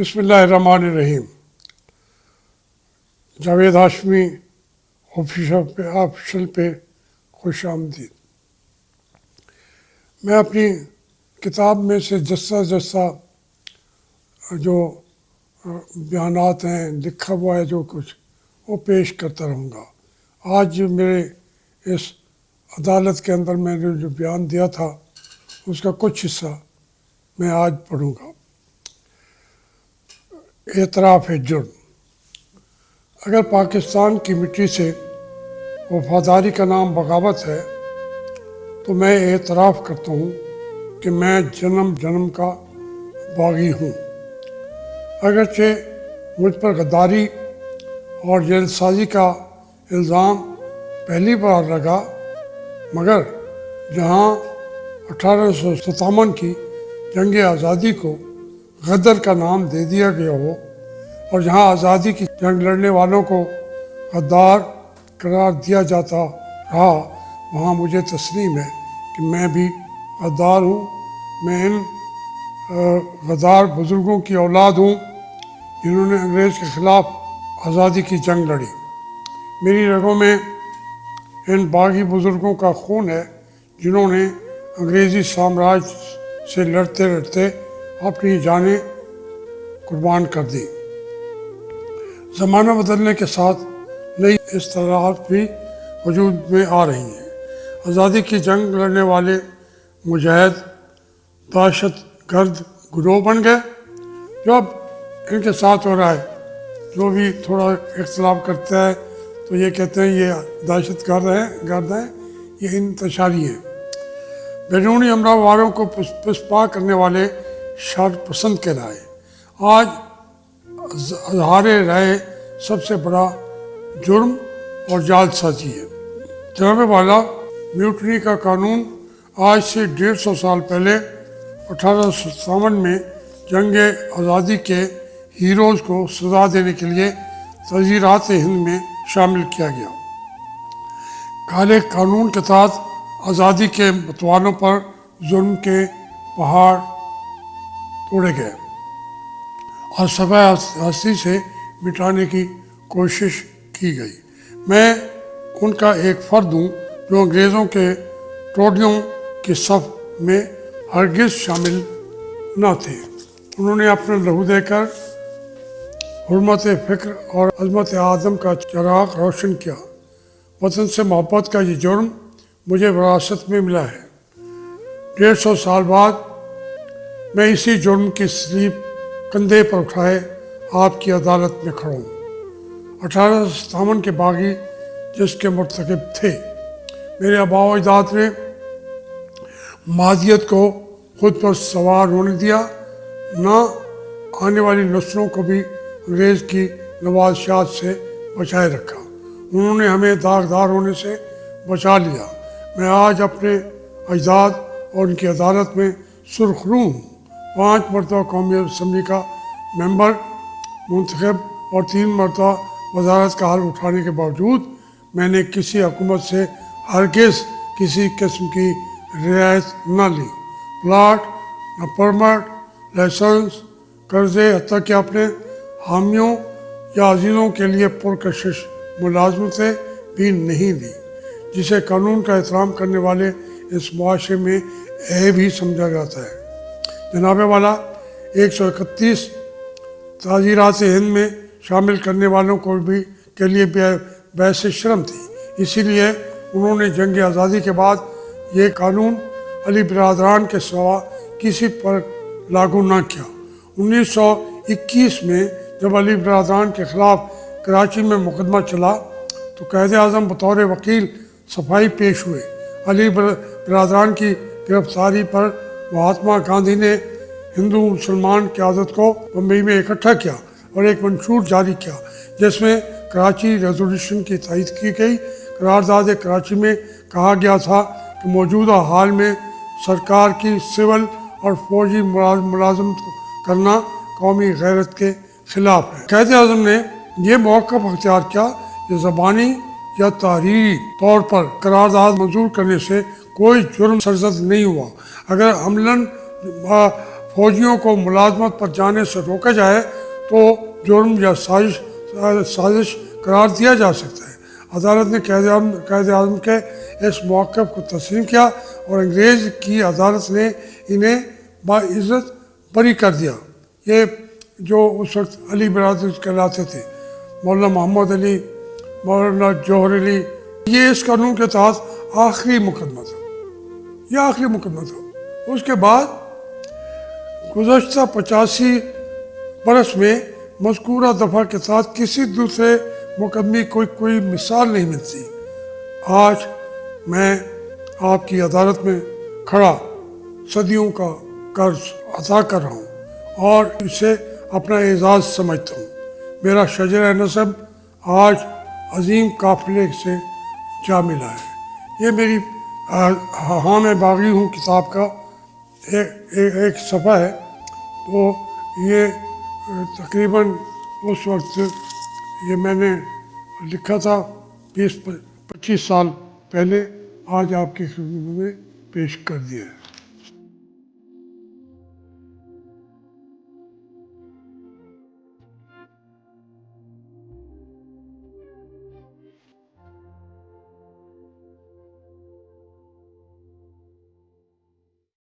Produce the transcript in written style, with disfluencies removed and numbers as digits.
बिस्मिल्लाहिर्रहमानिर्रहीम। जावेद हाशमी ऑफिशियल पे खुश आमदीद। मैं अपनी किताब में से जस्सा जस्सा जो बयानात हैं, लिखा हुआ है जो कुछ, वो पेश करता रहूँगा। आज मेरे इस अदालत के अंदर मैंने जो बयान दिया था उसका कुछ हिस्सा मैं आज पढ़ूँगा। एतराफ़ जुर्म। अगर पाकिस्तान की मिट्टी से वफादारी का नाम बगावत है तो मैं एतराफ़ करता हूँ कि मैं जन्म जन्म का बागी हूँ। अगरचे मुझ पर गद्दारी और जेलसाजी का इल्ज़ाम पहली बार लगा, मगर जहाँ 1857 की जंग आज़ादी को गदर का नाम दे दिया गया हो और जहाँ आज़ादी की जंग लड़ने वालों को गद्दार करार दिया जाता रहा, वहाँ मुझे तस्लीम है कि मैं भी गद्दार हूँ। मैं इन गद्दार बुज़ुर्गों की औलाद हूँ जिन्होंने अंग्रेज़ के ख़िलाफ़ आज़ादी की जंग लड़ी। मेरी रगों में इन बागी बुज़ुर्गों का खून है जिन्होंने अंग्रेज़ी साम्राज्य से लड़ते लड़ते अपनी जानें कुर्बान कर दी। ज़माना बदलने के साथ नई इस्तिलाहात भी वजूद में आ रही हैं। आज़ादी की जंग लड़ने वाले मुजाहिद दहशत गर्द गिरोह बन गए। जो अब इनके साथ हो रहा है, जो भी थोड़ा इख्तिलाफ करता है तो ये कहते हैं ये दहशत गर्द हैं, ये इंतशारी हैं। बैरूनी हमला वालों को पुष्पा करने वाले शर पसंद कहलाए। आज अजहारे रहे सबसे बड़ा जुर्म और जालसाजी है। जनाब वाला, म्यूटनी का कानून आज से 150 साल पहले 1857 में जंग आज़ादी के हीरोज़ को सज़ा देने के लिए तज़ीरात हिंद में शामिल किया गया। काले कानून के तहत आज़ादी के मतवालों पर जुर्म के पहाड़ तोड़े गए और सफ़े हस्ती से मिटाने की कोशिश की गई। मैं उनका एक फ़र्द हूँ जो अंग्रेज़ों के टोडियों की सफ़ में हरगिज़ शामिल न थे। उन्होंने अपना लहू देकर हुर्मत फ़िक्र और अज़मत आदम का चिराग रोशन किया। वतन से मोहब्बत का ये जुर्म मुझे विरासत में मिला है। 150 साल बाद मैं इसी जुर्म की सलीब कंधे पर उठाए आपकी अदालत में खड़ा हूँ। 1857 के बागी जिसके मुर्तकिब थे। मेरे आबा व अजदाद ने मादियत को खुद पर सवार होने दिया, न आने वाली नस्लों को भी अंग्रेज़ की नवाज़शात से बचाए रखा। उन्होंने हमें दागदार होने से बचा लिया। मैं आज अपने अजदाद और उनकी अदालत में सुरखरू हूँ। 5 मरतबा कौमी असम्बली का मेंबर मुंतखब और 3 मरतबा वजारत का हल उठाने के बावजूद मैंने किसी हुकूमत से हरगिज़ किसी किस्म की रियायत न ली। प्लाट, न परमिट, लाइसेंस, कर्जे, हत्ता कि अपने हामियों या अजीज़ों के लिए पुरकशिश मुलाजमतें भी नहीं ली, जिसे कानून का एहतराम करने वाले इस मुआशरे में ऐब ही समझा जाता है। जनाब वाला, 131 ताज़ीरात हिंद में शामिल करने वालों को भी के लिए बहस शर्म थी। इसीलिए उन्होंने जंग आज़ादी के बाद ये कानून अली बिरादरान के सिवा किसी पर लागू न किया। 1921 में जब अली बिरादरान के ख़िलाफ़ कराची में मुकदमा चला तो कायदे आज़म बतौर वकील सफाई पेश हुए। अली बिरादरान की गिरफ्तारी पर महात्मा गांधी ने हिंदू मुसलमान क़यादत को बम्बई में इकट्ठा किया और एक मंशूर जारी किया जिसमें कराची रेजोल्यूशन की तायीद की गई। करारदाद कराची में कहा गया था कि मौजूदा हाल में सरकार की सिविल और फौजी मुलाजमत करना कौमी गैरत के ख़िलाफ़ है। कायदे आज़म ने यह मौक़िफ़ अख्तियार किया कि ज़बानी या तहरीरी तौर पर करारदाद मंजूर करने से कोई जुर्म सरजद नहीं हुआ। अगर अमलन फौजियों को मुलाजमत पर जाने से रोका जाए तो जुर्म या साजिश करार दिया जा सकता है। अदालत ने कायद आज़म के इस मौक़िफ़ को तस्लीम किया और अंग्रेज़ की अदालत ने इन्हें बाइज़्ज़त बरी कर दिया। ये जो उस वक्त अली बरादर कहलाते थे, मौलाना मोहम्मद अली, मौलाना जौहर अली, ये इस कानून के तहत आखिरी मुकदमा था, ये आखिरी मुकदमा था। उसके बाद गुज़श्ता 85 बरस में मज़कूरा दफ़ा के साथ किसी दूसरे मुकदमे कोई मिसाल नहीं मिलती। आज मैं आपकी अदालत में खड़ा सदियों का कर्ज अदा कर रहा हूँ और इसे अपना एजाज़ समझता हूँ। मेरा शजर नसब आज अजीम काफ़िले से जा मिला है। ये मेरी हाँ मैं बागी हूँ किताब का एक सफ़ा है। तो ये तकरीबन उस वक्त ये मैंने लिखा था 20-25 साल पहले, आज आपकी खिदमत में पेश कर दिया है।